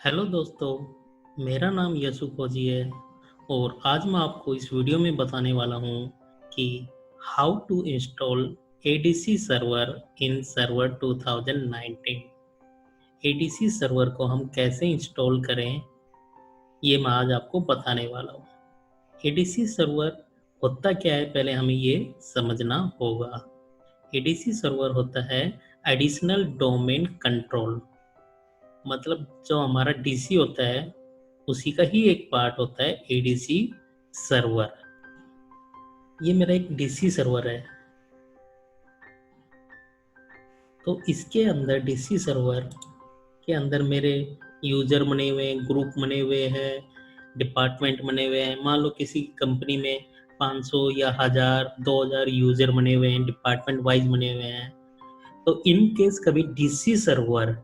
Hello दोस्तों, मेरा नाम यशु फौजी है और आज मैं आपको इस वीडियो में बताने वाला हूँ कि how to install ADC server in server 2019। ADC server को हम कैसे इंस्टॉल करें, ये मैं आज आपको बताने वाला हूँ। एडीसी सर्वर होता क्या है, पहले हमें ये समझना होगा। एडीसी सर्वर होता है एडिशनल डोमेन कंट्रोल, मतलब जो हमारा डीसी होता है उसी का ही एक पार्ट होता है एडीसी सर्वर। ये मेरा एक डीसी सर्वर है, तो इसके अंदर डीसी सर्वर के अंदर मेरे यूजर बने हुए हैं, ग्रुप बने हुए हैं, डिपार्टमेंट बने हुए हैं। मान लो किसी कंपनी में 500 या 1000 2000 यूजर बने हुए हैं, डिपार्टमेंट वाइज बने हुए हैं। तो इन केस कभी डीसी सर्वर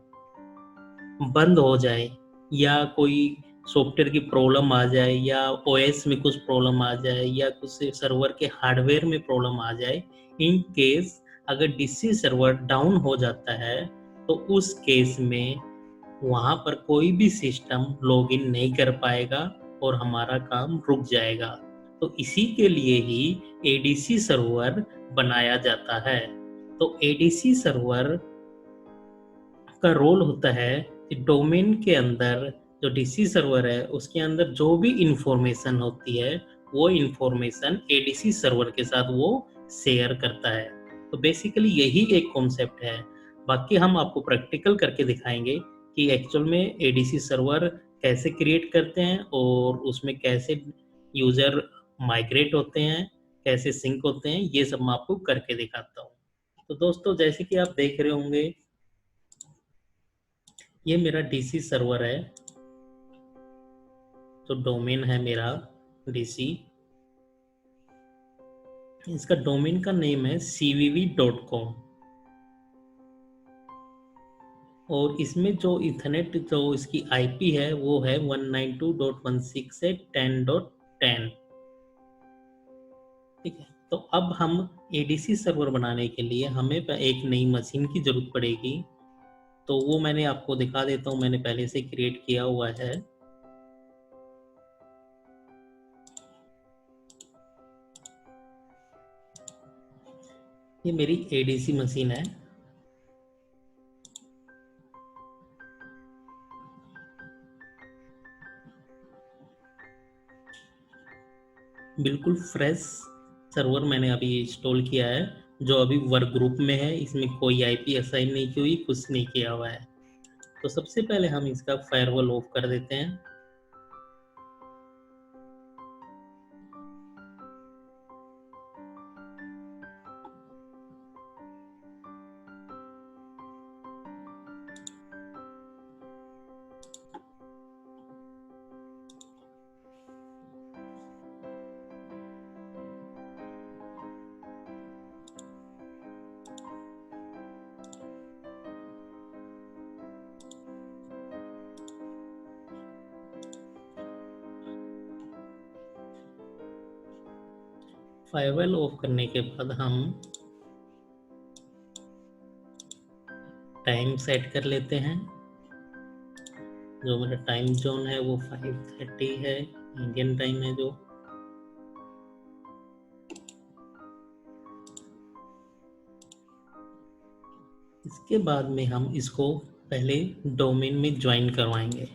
बंद हो जाए या कोई सॉफ्टवेयर की प्रॉब्लम आ जाए या ओएस में कुछ प्रॉब्लम आ जाए या कुछ सर्वर के हार्डवेयर में प्रॉब्लम आ जाए, इन केस अगर डीसी सर्वर डाउन हो जाता है तो उस केस में वहाँ पर कोई भी सिस्टम लॉगिन नहीं कर पाएगा और हमारा काम रुक जाएगा। तो इसी के लिए ही एडीसी सर्वर बनाया जाता है। तो एडीसी सर्वर का रोल होता है कि डोमेन के अंदर जो डीसी सर्वर है उसके अंदर जो भी इंफॉर्मेशन होती है वो इंफॉर्मेशन एडीसी सर्वर के साथ वो शेयर करता है। तो बेसिकली यही एक कॉन्सेप्ट है। बाकी हम आपको प्रैक्टिकल करके दिखाएंगे कि एक्चुअल में एडीसी सर्वर कैसे क्रिएट करते हैं और उसमें कैसे यूजर माइग्रेट होते हैं, कैसे सिंक होते हैं, ये सब मैं आपको करके दिखाता हूँ। तो दोस्तों, जैसे कि आप देख रहे होंगे, ये मेरा डीसी सर्वर है, तो डोमेन है मेरा डीसी। इसका डोमेन का नेम है cvv.com और इसमें जो इथरनेट जो इसकी आईपी है वो है 192.168 से 10.10। ठीक है, तो अब हम एडीसी सर्वर बनाने के लिए हमें एक नई मशीन की जरूरत पड़ेगी। तो वो मैंने आपको दिखा देता हूँ, मैंने पहले से क्रिएट किया हुआ है। ये मेरी एडीसी मशीन है। बिल्कुल फ्रेश सर्वर मैंने अभी इंस्टॉल किया है, जो अभी वर्क ग्रुप में है। इसमें कोई आईपी असाइन नहीं की हुई, कुछ नहीं किया हुआ है। तो सबसे पहले हम इसका फायरवॉल ऑफ कर देते हैं। फायरवॉल ऑफ करने के बाद हम टाइम सेट कर लेते हैं। जो मेरा टाइम जोन है वो 5:30 है, इंडियन टाइम है जो। इसके बाद में हम इसको पहले डोमेन में ज्वाइन करवाएंगे।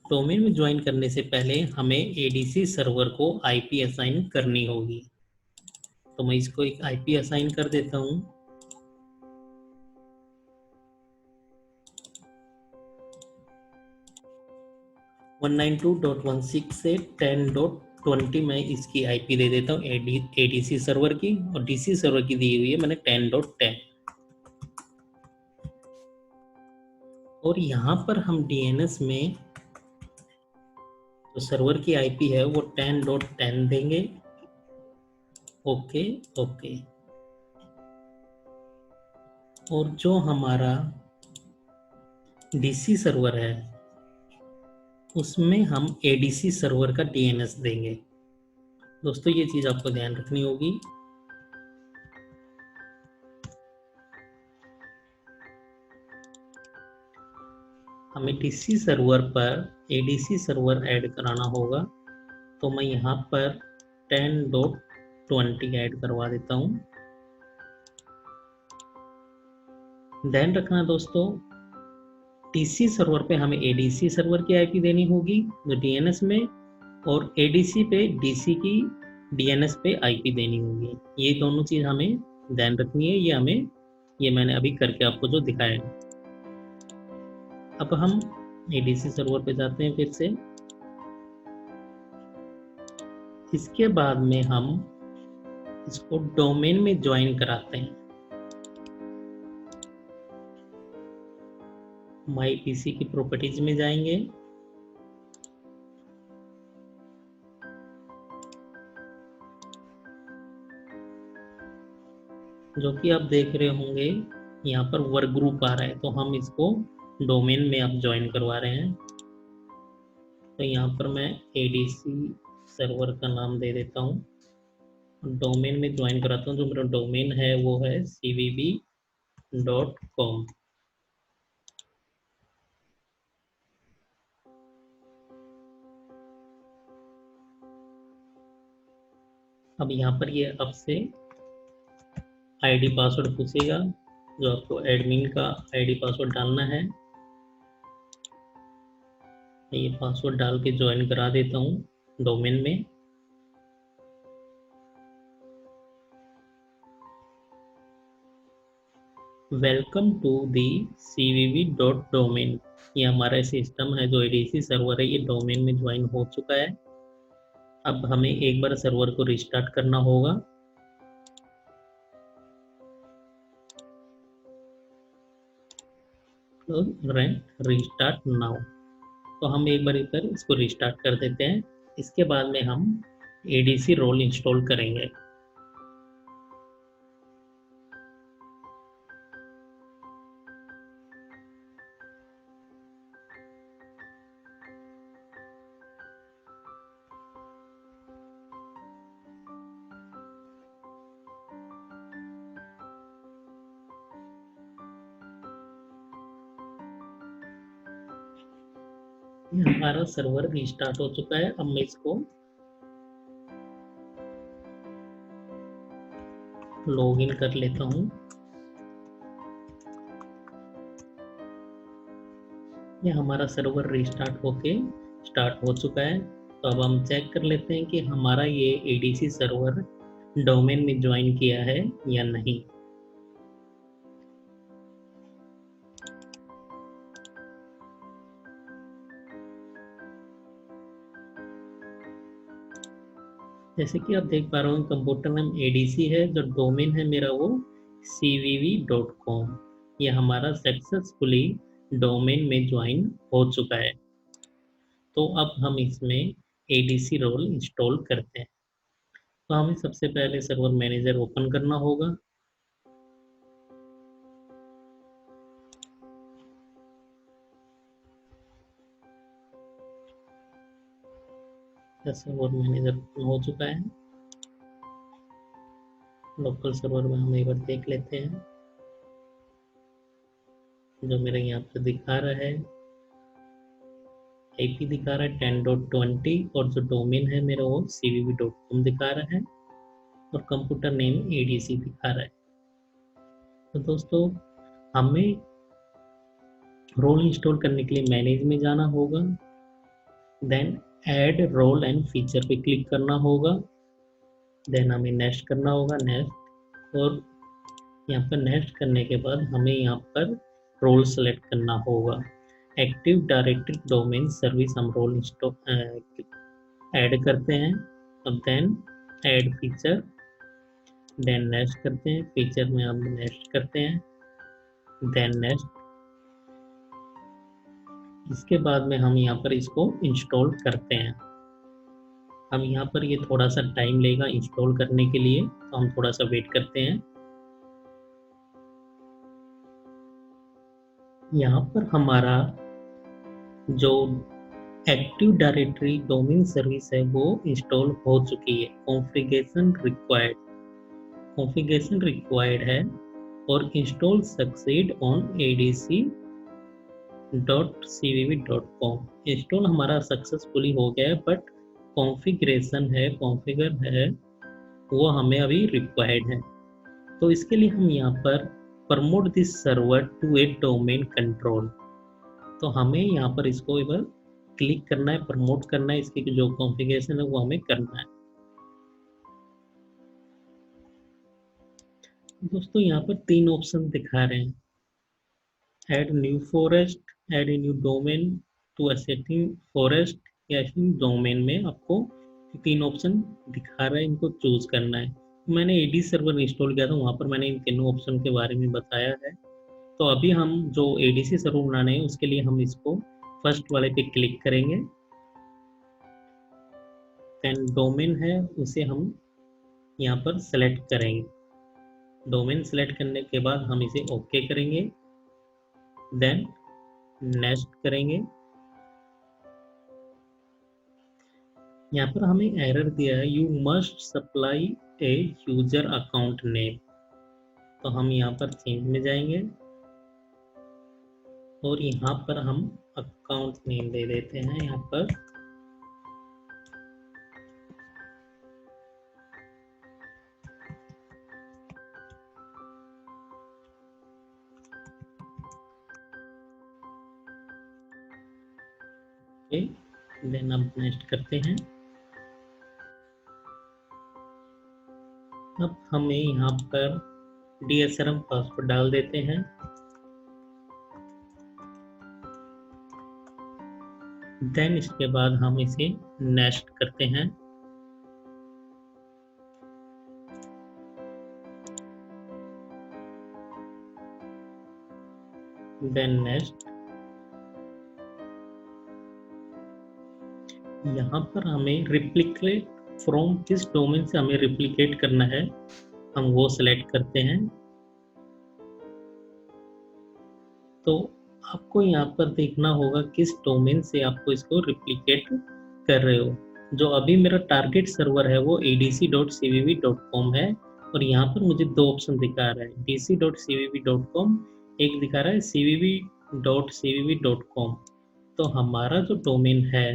डोमेन में ज्वाइन करने से पहले हमें एडीसी सर्वर को आईपी असाइन करनी होगी। तो मैं इसको एक आईपी असाइन कर देता हूँ। वन 192.168 से 10.20 मैं इसकी आईपी दे देता हूँ एडीसी सर्वर की, और डीसी सर्वर की दी हुई है मैंने 10.10। और यहाँ पर हम डीएनएस में जो सर्वर की आईपी है वो 10.10 देंगे। Okay okay. और जो हमारा डीसी सर्वर है उसमें हम एडीसी सर्वर का डीएनएस देंगे। दोस्तों, ये चीज़ आपको ध्यान रखनी होगी। हमें डीसी सर्वर पर एडीसी सर्वर ऐड कराना होगा, तो मैं यहाँ पर 10.20 ऐड करवा देता हूँ। ध्यान रखना दोस्तों, डीसी सर्वर पे हमें एडीसी सर्वर की आईपी देनी होगी जो डीएनएस में, और एडीसी पे डीसी की डीएनएस पे आईपी देनी होगी। ये दोनों चीज हमें ध्यान रखनी है। ये मैंने अभी करके आपको जो दिखाया। अब हम एडीसी सर्वर पे जाते हैं फिर से। इसके बाद में हम इसको डोमेन में ज्वाइन कराते हैं। माई पीसी की प्रॉपर्टीज में जाएंगे, जो कि आप देख रहे होंगे यहाँ पर वर्क ग्रुप आ रहा है, तो हम इसको डोमेन में अब ज्वाइन करवा रहे हैं। तो यहाँ पर मैं एडीसी सर्वर का नाम दे देता हूँ, डोमेन में ज्वाइन कराता हूँ। जो मेरा डोमेन है वो है cvv.com। अब यहाँ पर ये अब से आईडी पासवर्ड पूछेगा, जो आपको एडमिन का आईडी पासवर्ड डालना है। ये पासवर्ड डाल के ज्वाइन करा देता हूँ डोमेन में। Welcome to the cvv.domain। ये हमारा सिस्टम है जो एडीसी सर्वर है, ये डोमेन में ज्वाइन हो चुका है। अब हमें एक बार सर्वर को रिस्टार्ट करना होगा। Restart now. तो हम एक बार इधर इसको रिस्टार्ट कर देते हैं। इसके बाद में हम एडीसी रोल इंस्टॉल करेंगे। हमारा सर्वर रिस्टार्ट हो चुका है। अब मैं इसको लॉगिन कर लेता हूँ। ये हमारा सर्वर रिस्टार्ट होके स्टार्ट हो चुका है। तो अब हम चेक कर लेते हैं कि हमारा ये एडीसी सर्वर डोमेन में ज्वाइन किया है या नहीं। जैसे कि आप देख पा रहे हो, कंप्यूटर नाम एडीसी है, जो डोमेन है मेरा वो cvv.com। ये हमारा सक्सेसफुली डोमेन में ज्वाइन हो चुका है। तो अब हम इसमें एडीसी रोल इंस्टॉल करते हैं। तो हमें सबसे पहले सर्वर मैनेजर ओपन करना होगा। सर्वर मैनेजर ओपन हो चुका है। लोकल सर्वर में हम एक बार देख लेते हैं। जो मेरे यहाँ पर दिखा रहा है, आईपी दिखा रहा है 10.20, और जो डोमेन है मेरा वो cvv.com दिखा रहा है, और कंप्यूटर नेम एडीसी दिखा रहा है। तो दोस्तों, हमें रोल इंस्टॉल करने के लिए मैनेज में जाना होगा, then add role and feature पे क्लिक करना होगा, देन हमें नेक्स्ट करना होगा, नेक्स्ट। और यहाँ पर नेक्स्ट करने के बाद हमें यहाँ पर रोल सेलेक्ट करना होगा। एक्टिव डायरेक्टरी डोमेन सर्विस हम रोल इंस्टॉल ऐड करते हैं। अब then add feature, then next करते हैं। फीचर में हम नेक्स्ट करते हैं, देन नेक्स्ट। इसके बाद में हम यहाँ पर इसको इंस्टॉल करते हैं। हम यहाँ पर ये थोड़ा सा टाइम लेगा इंस्टॉल करने के लिए, तो हम थोड़ा सा वेट करते हैं। यहाँ पर हमारा जो एक्टिव डायरेक्टरी डोमेन सर्विस है वो इंस्टॉल हो चुकी है। कॉन्फ़िगरेशन रिक्वायर्ड है, और install succeed on ADC .cvv.com install हमारा सक्सेसफुली हो गया है, बट कॉन्फ़िगर है वो हमें अभी रिक्वायर्ड है। तो इसके लिए हम यहाँ पर promote this server to a domain control, तो हमें यहाँ पर इसको एक बार क्लिक करना है, प्रमोट करना है, इसकी जो कॉन्फ़िगरेशन है वो हमें करना है। दोस्तों यहाँ पर 3 ऑप्शन दिखा रहे हैं, add new forest, add a new domain to existing forest या एसेटिंग डोमेन में आपको 3 ऑप्शन दिखा रहा है, इनको चूज करना है। मैंने एडी सर्वर इंस्टॉल किया था, वहाँ पर मैंने इन तीनों ऑप्शन के बारे में बताया है। तो अभी हम जो एडीसी सर्वर बनाने हैं उसके लिए हम इसको फर्स्ट वाले पे क्लिक करेंगे, देन डोमेन है उसे हम यहाँ पर सेलेक्ट करेंगे। डोमेन सेलेक्ट करने के बाद हम इसे ओके करेंगे, देन नेक्स्ट करेंगे। यहाँ पर हमें एरर दिया है, you must supply a user account name, तो हम यहाँ पर चेंज में जाएंगे और यहाँ पर हम अकाउंट नेम दे देते हैं यहाँ पर देन अब नेक्स्ट करते हैं। अब हमें यहाँ पर DSRM पासवर्ड डाल देते हैं, देन इसके बाद हम इसे नेक्स्ट करते हैं। देन नेक्स्ट, यहाँ पर हमें रिप्लिकेट फ्रॉम किस डोमेन से हमें रिप्लिकेट करना है, हम वो सिलेक्ट करते हैं। तो आपको यहाँ पर देखना होगा किस डोमेन से आपको इसको रिप्लिकेट कर रहे हो। जो अभी मेरा टारगेट सर्वर है वो adc.cvv.com है, और यहाँ पर मुझे 2 ऑप्शन दिखा रहा है, dc.cvv.com, एक दिखा रहा है cvv.cvv.com। तो हमारा जो डोमेन है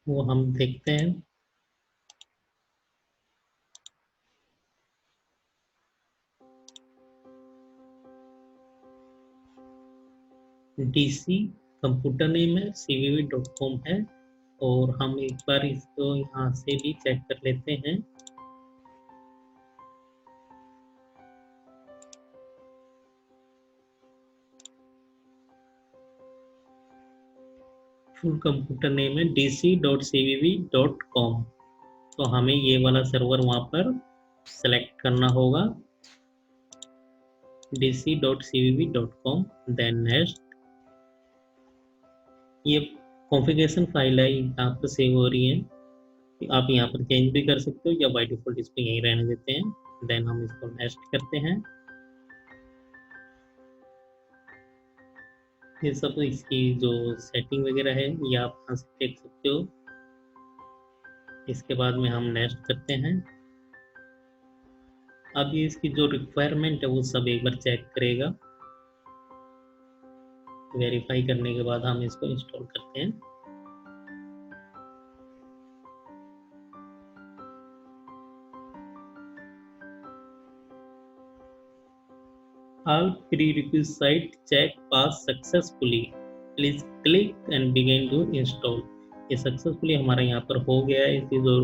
वो हम देखते हैं। DC कंप्यूटर नेम है, cvv.com है, और हम एक बार इसको यहाँ से भी चेक कर लेते हैं। फुल कंप्यूटर नेम है dc.cvv.com, तो हमें ये वाला सर्वर वहाँ पर सेलेक्ट करना होगा, dc.cvv.com। देन नेक्स्ट, ये कॉन्फ़िगरेशन फाइल है, यहाँ पर सेव हो रही है, आप यहाँ पर चेंज भी कर सकते हो या बाय डिफॉल्ट इसको यहीं रहने देते हैं। देन हम इसको नेक्स्ट करते हैं। ये सब इसकी जो सेटिंग वगैरह है ये आप यहाँ से देख सकते हो। इसके बाद में हम नेक्स्ट करते हैं। अब ये इसकी जो रिक्वायरमेंट है वो सब एक बार चेक करेगा, वेरीफाई करने के बाद हम इसको इंस्टॉल करते हैं। All prerequisite check pass successfully. Please click and begin to install. ये सक्सेसफुली हमारा यहाँ पर हो गया है, इसकी जो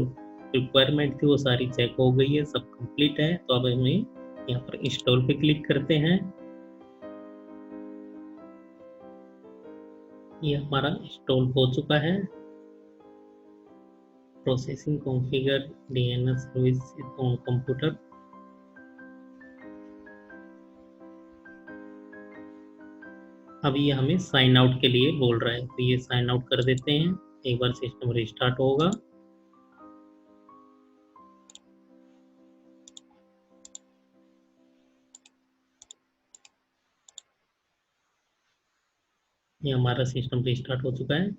रिक्वायरमेंट थी वो सारी चेक हो गई है, सब कंप्लीट है। तो अब हमें यहाँ पर इंस्टॉल पे क्लिक करते हैं। ये हमारा इंस्टॉल हो चुका है। Processing configure DNS service on computer. अभी ये हमें साइन आउट के लिए बोल रहा है, तो ये साइन आउट कर देते हैं। एक बार सिस्टम रिस्टार्ट होगा। ये हमारा सिस्टम रिस्टार्ट हो चुका है।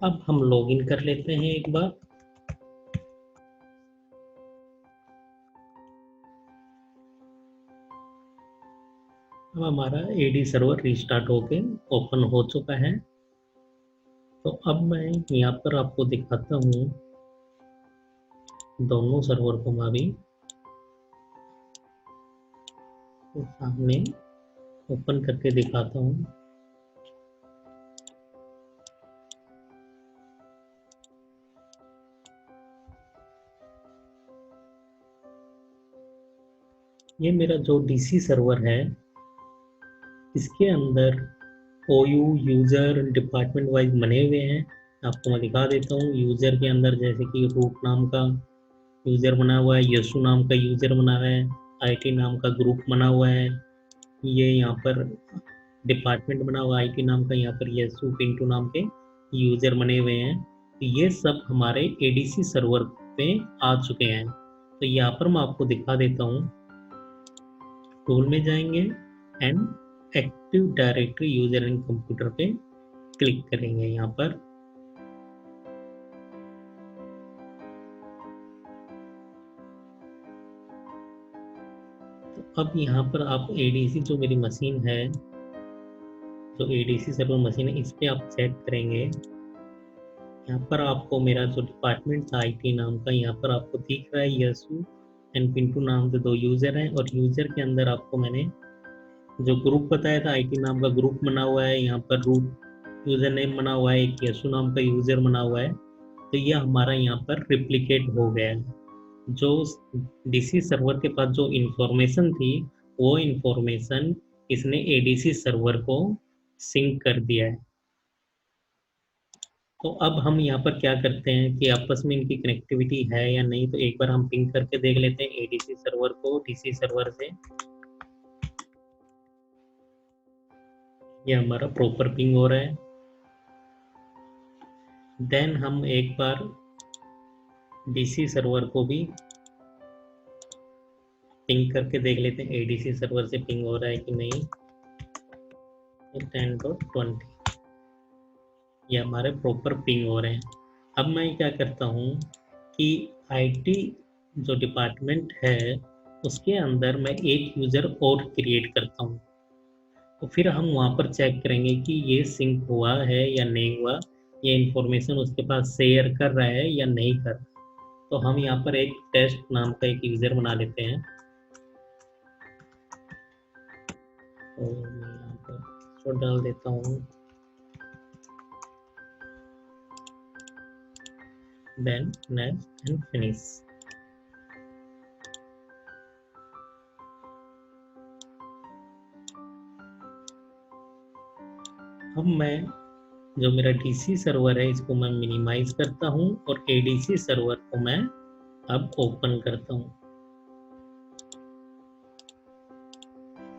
अब हम लॉगिन कर लेते हैं एक बार। अब हमारा एडी सर्वर रिस्टार्ट होके ओपन हो चुका है। तो अब मैं यहाँ पर आपको दिखाता हूँ, दोनों सर्वर को मैं अभी सामने ओपन करके दिखाता हूँ। ये मेरा जो डीसी सर्वर है, इसके अंदर OU यूजर डिपार्टमेंट वाइज बने हुए हैं। आपको मैं दिखा देता हूँ। यूजर के अंदर जैसे कि रूट नाम का यूजर बना हुआ है, यशु नाम का यूजर बना हुआ है, IT नाम का ग्रुप बना हुआ है। ये यहाँ पर डिपार्टमेंट बना हुआ IT नाम का, यहाँ पर यशु पिंटू नाम के यूजर बने हुए हैं। तो ये सब हमारे ADC सर्वर पे आ चुके हैं। तो यहाँ पर मैं आपको दिखा देता हूँ। टूल में जाएंगे and active directory user and computer पे क्लिक करेंगे। यहाँ पर तो अब यहाँ पर आप ADC जो मेरी मशीन है, जो ADC सर्वर मशीन है, इस पे आप चेक करेंगे। यहाँ पर आपको मेरा जो डिपार्टमेंट था IT नाम का, यहाँ पर आपको दिख रहा है यशु एंड पिंटू नाम से 2 यूजर हैं। और यूजर के अंदर आपको मैंने जो ग्रुप बताया था, IT नाम का ग्रुप बना हुआ है, यहाँ पर रूट यूजर नेम बना हुआ है, एक यशु नाम का यूजर बना हुआ है। तो यह हमारा यहाँ पर रिप्लिकेट हो गया है। जो DC सर्वर के पास जो इंफॉर्मेशन थी, वो इंफॉर्मेशन इसने ADC सर्वर को सिंक कर दिया है। तो अब हम यहाँ पर क्या करते हैं कि आपस में इनकी कनेक्टिविटी है या नहीं, तो एक बार हम पिंग करके देख लेते हैं ADC सर्वर को DC सर्वर से। ये हमारा प्रॉपर पिंग हो रहा है। देन हम एक बार DC सर्वर को भी पिंग करके देख लेते हैं ADC सर्वर से पिंग हो रहा है कि नहीं। 10.20 ये हमारे प्रॉपर पिंग हो रहे हैं। अब मैं क्या करता हूँ कि IT जो डिपार्टमेंट है, उसके अंदर मैं एक यूज़र और क्रिएट करता हूँ। तो फिर हम वहाँ पर चेक करेंगे कि ये सिंक हुआ है या नहीं हुआ, ये इंफॉर्मेशन उसके पास शेयर कर रहा है या नहीं कर रहा। तो हम यहाँ पर एक टेस्ट नाम का एक यूज़र बना लेते हैं। तो मैं यहाँ पर इसको डाल देता हूँ। Then next and finish। अब मैं जो मेरा DC सर्वर है, इसको मैं मिनिमाइज करता हूँ और ADC सर्वर को मैं अब ओपन करता हूँ।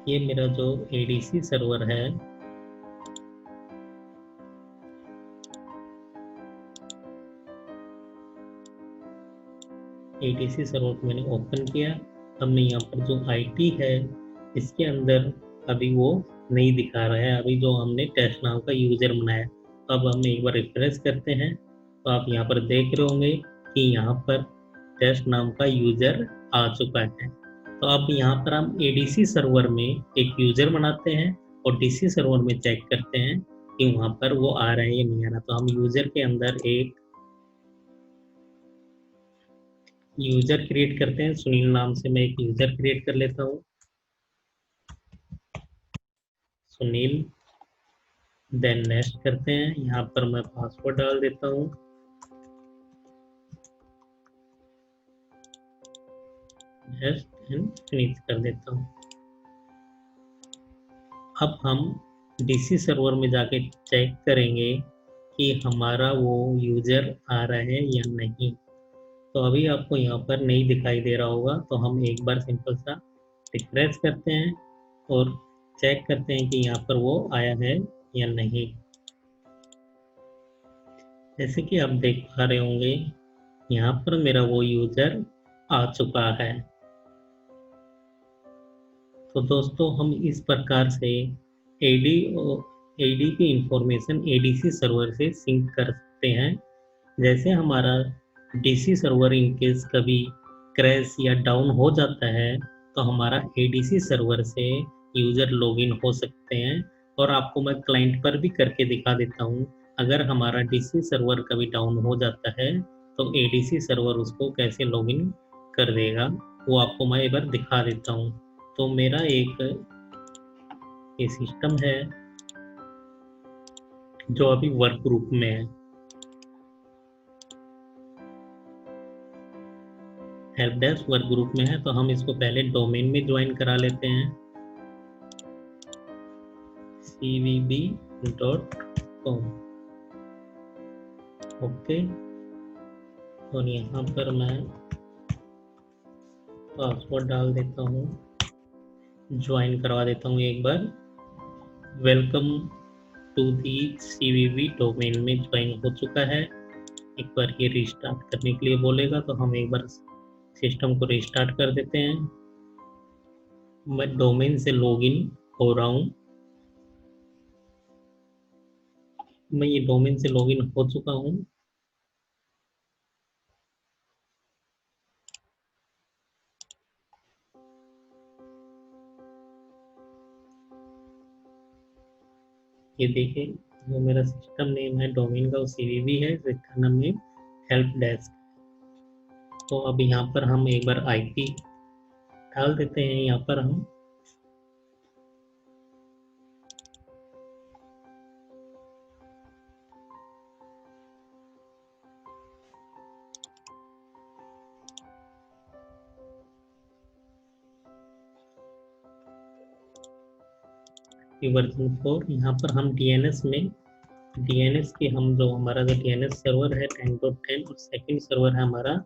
ये मेरा जो ADC सर्वर है, ADC सर्वर को मैंने ओपन किया। अब मैं यहाँ पर जो IT है, इसके अंदर अभी वो नहीं दिखा रहा है, अभी जो हमने टेस्ट नाम का यूजर बनाया। तो अब हम एक बार रिफ्रेश करते हैं, तो आप यहाँ पर देख रहे होंगे कि यहाँ पर टेस्ट नाम का यूजर आ चुका है। तो अब यहाँ पर हम ADC सर्वर में एक यूजर बनाते हैं और DC सर्वर में चेक करते हैं कि वहाँ पर वो आ रहा है या नहीं आ रहा। तो हम यूजर के अंदर एक यूजर क्रिएट करते हैं। सुनील नाम से मैं एक यूजर क्रिएट कर लेता हूँ, सुनील। देन नेक्स्ट करते हैं, यहाँ पर मैं पासवर्ड डाल देता हूँ। नेक्स्ट एंड फिनिश कर देता हूँ। अब हम DC सर्वर में जाके चेक करेंगे कि हमारा वो यूजर आ रहा है या नहीं। तो अभी आपको यहाँ पर नहीं दिखाई दे रहा होगा, तो हम एक बार सिंपल सा रिफ्रेश करते हैं और चेक करते हैं कि यहाँ पर वो आया है या नहीं। जैसे कि आप देख पा रहे होंगे, यहाँ पर मेरा वो यूजर आ चुका है। तो दोस्तों, हम इस प्रकार से AD की इंफॉर्मेशन ADC सर्वर से सिंक कर सकते हैं। जैसे हमारा DC सर्वर इन केस कभी क्रैश या डाउन हो जाता है, तो हमारा ADC सर्वर से यूज़र लॉगिन हो सकते हैं। और आपको मैं क्लाइंट पर भी करके दिखा देता हूँ। अगर हमारा डीसी सर्वर कभी डाउन हो जाता है तो एडीसी सर्वर उसको कैसे लॉगिन कर देगा, वो आपको मैं एक बार दिखा देता हूँ। तो मेरा एक ये सिस्टम है जो अभी वर्क ग्रुप में है, हेल्प डेस्क वर्क ग्रुप में है। तो हम इसको पहले डोमेन में ज्वाइन करा लेते हैं, cvb.com। ओके, और यहाँ पर मैं पासवर्ड डाल देता हूँ, ज्वाइन करवा देता हूँ एक बार। Welcome to the cvb domain में ज्वाइन हो चुका है। एक बार ये रिस्टार्ट करने के लिए बोलेगा तो हम एक बार सिस्टम को रिस्टार्ट कर देते हैं। मैं डोमेन से लॉगिन हो रहा हूँ, मैं ये डोमेन से लॉगिन हो चुका हूँ। ये देखिए, जो मेरा सिस्टम नेम है डोमेन का वो cvb है, इसका नाम है हेल्प डेस्क। तो अब यहाँ पर हम एक बार आईपी डाल देते हैं। यहाँ पर हम वर्जन 4, यहाँ पर हम डीएनएस में डीएनएस की हम जो हमारा जो डीएनएस सर्वर है 10.10 और सेकंड सर्वर है हमारा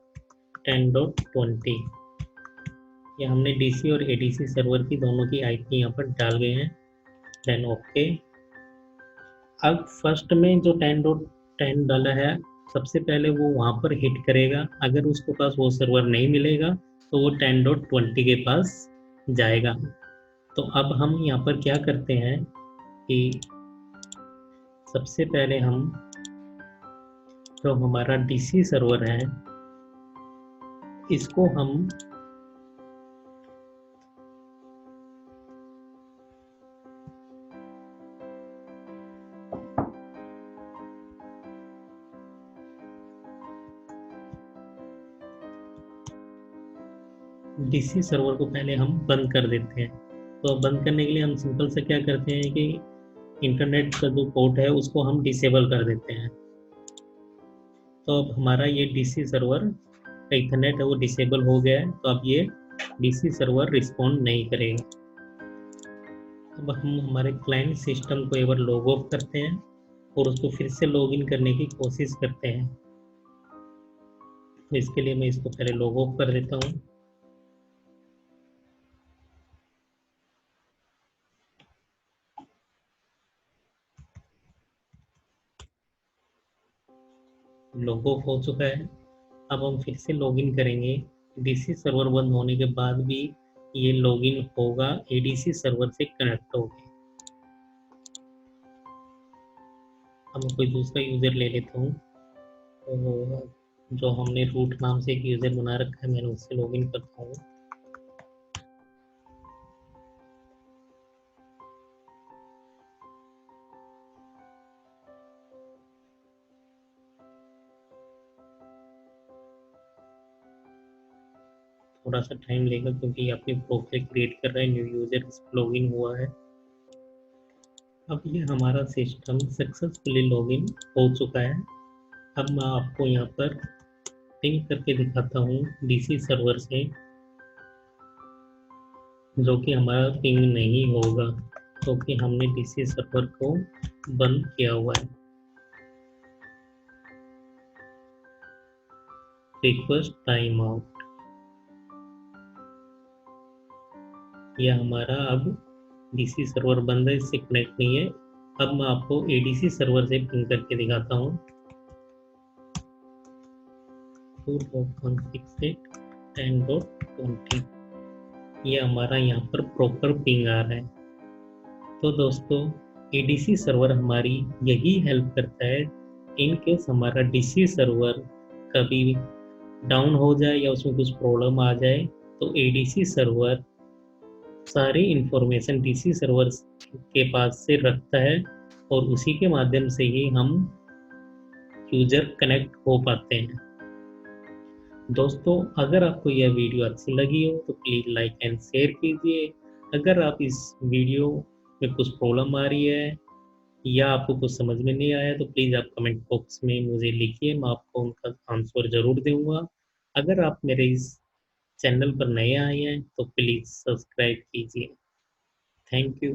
10.20। ये हमने डीसी और एडीसी सर्वर की दोनों की आईपी यहाँ पर डाल गए हैं। Then okay. अब फर्स्ट में जो 10.10 डाला है, सबसे पहले वो वहाँ पर हिट करेगा। अगर उसके पास वो सर्वर नहीं मिलेगा तो वो 10.20 के पास जाएगा। तो अब हम यहाँ पर क्या करते हैं कि सबसे पहले हम जो हमारा डीसी सर्वर है इसको हम डीसी सर्वर को पहले हम बंद कर देते हैं। तो बंद करने के लिए हम सिंपल से क्या करते हैं कि इंटरनेट का जो पोर्ट है उसको हम डिसेबल कर देते हैं। तो अब हमारा ये डीसी सर्वर का इथरनेट है वो डिसेबल हो गया है। तो अब ये डीसी सर्वर रिस्पॉन्ड नहीं करेगा। अब हम हमारे क्लाइंट सिस्टम को एक बार लॉग ऑफ करते हैं और उसको फिर से लॉगिन करने की कोशिश करते हैं। तो इसके लिए मैं इसको पहले लॉग ऑफ कर देता हूँ। लॉग ऑफ हो चुका है। अब हम फिर से लॉगिन करेंगे। डीसी सर्वर बंद होने के बाद भी ये लॉगिन होगा एडीसी सर्वर से कनेक्ट होगा। अब मैं कोई दूसरा यूज़र ले लेता हूँ। तो जो हमने रूट नाम से एक यूज़र बना रखा है, मैंने उससे लॉगिन करता हूँ। थोड़ा सा टाइम लेगा क्योंकि अपनी प्रोफाइल क्रिएट कर रहा है, न्यू यूज़र लॉगिन हुआ है। अब ये हमारा सिस्टम सक्सेसफुली लॉगिन हो चुका है। अब मैं आपको यहाँ पर पिंग करके दिखाता हूँ डीसी सर्वर से, जो कि हमारा पिंग नहीं होगा क्योंकि हमने डीसी सर्वर को बंद किया हुआ है। रिक्वेस्ट टाइम आउट, यह हमारा अब डीसी सर्वर बंद है, इससे कनेक्ट नहीं है। अब मैं आपको एडीसी सर्वर से पिंग करके दिखाता हूँ। 10.20 ये हमारा यहाँ पर प्रॉपर पिंग आ रहा है। तो दोस्तों, एडीसी सर्वर हमारी यही हेल्प करता है। इन केस हमारा डीसी सर्वर कभी डाउन हो जाए या उसमें कुछ प्रॉब्लम आ जाए तो एडीसी सर्वर सारी इंफॉर्मेशन डीसी सर्वर्स के पास से रखता है और उसी के माध्यम से ही हम यूजर कनेक्ट हो पाते हैं। दोस्तों, अगर आपको यह वीडियो अच्छी लगी हो तो प्लीज़ लाइक एंड शेयर कीजिए। अगर आप इस वीडियो में कुछ प्रॉब्लम आ रही है या आपको कुछ समझ में नहीं आया तो प्लीज़ आप कमेंट बॉक्स में मुझे लिखिए, मैं आपको उनका आंसर ज़रूर दूंगा। अगर आप मेरे इस चैनल पर नए आए हैं तो प्लीज़ सब्सक्राइब कीजिए। Thank you.